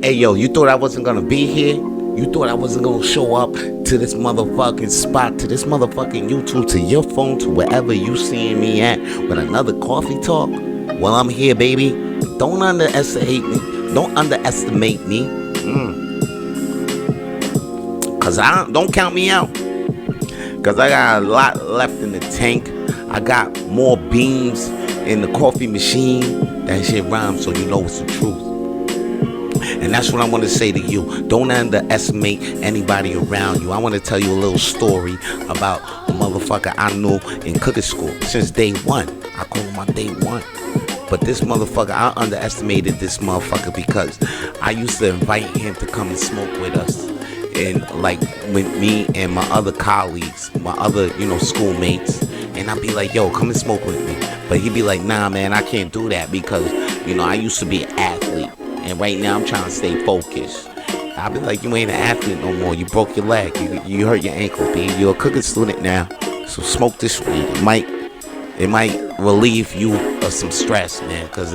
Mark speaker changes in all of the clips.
Speaker 1: Hey yo, you thought I wasn't gonna be here? You thought I wasn't gonna show up to this motherfucking spot, to this motherfucking YouTube, to your phone, to wherever you seeing me at with another Coffee Talk? Well, I'm here, baby. Don't underestimate me. Don't underestimate me. Cause don't count me out. Cause I got a lot left in the tank. I got more beans in the coffee machine. That shit rhymes, so you know it's the truth. And that's what I want to say to you. Don't underestimate anybody around you. I want to tell you a little story about a motherfucker I knew in cooking school since day one. I call him my day one. But this motherfucker, I underestimated this motherfucker because I used to invite him to come and smoke with us. And like with me and my other colleagues, my other, schoolmates. And I'd be like, yo, come and smoke with me. But he'd be like, nah, man, I can't do that because, I used to be an athlete. And right now I'm trying to stay focused. I'll be like, you ain't an athlete no more. You broke your leg. You hurt your ankle, B. You're a cooking student now. So smoke this weed. It might relieve you of some stress, man. Because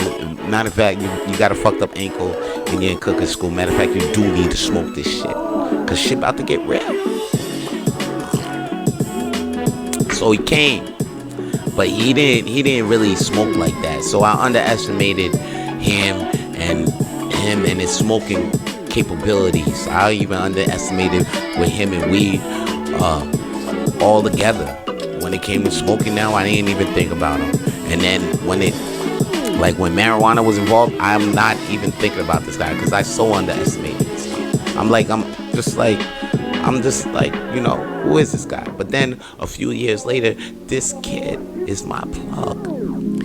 Speaker 1: matter of fact, you got a fucked up ankle and you're in cooking school. Matter of fact, you do need to smoke this shit. Because shit about to get real. So he came. But he didn't really smoke like that. So I underestimated him and his smoking capabilities. I even underestimated with him and weed all together. When it came to smoking now, I didn't even think about him. And then when marijuana was involved, I'm not even thinking about this guy because I so underestimated this guy. I'm just like, who is this guy? But then a few years later, this kid is my plug.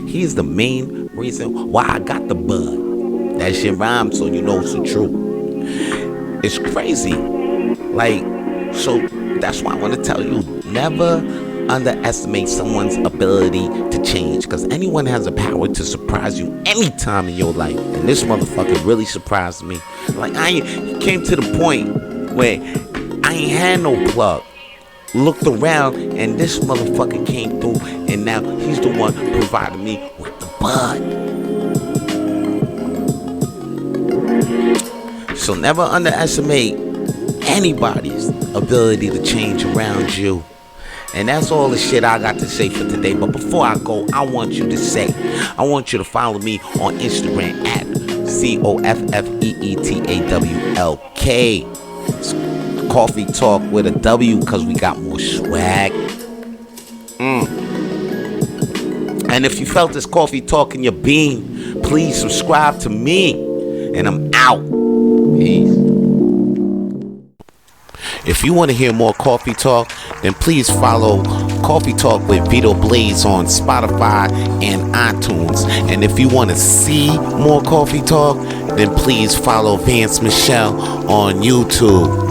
Speaker 1: He's the main reason why I got the bud. That shit rhymes, so you know it's the truth. It's crazy. So that's why I want to tell you, never underestimate someone's ability to change. Because anyone has the power to surprise you anytime in your life. And this motherfucker really surprised me. I came to the point where I ain't had no plug. Looked around and this motherfucker came through, and now he's the one providing me with the bud. So never underestimate anybody's ability to change around you. And that's all the shit I got to say for today. But before I go, I want you to follow me on Instagram at COFFEETAWLK. It's Coffee Talk with a W because we got more swag. And if you felt this Coffee Talk in your bean, please subscribe to me. And I'm out. Peace. If you want to hear more Coffee Talk, then please follow Coffee Talk with Vito Blaze on Spotify and iTunes. And if you want to see more Coffee Talk, then please follow Vance Michelle on YouTube.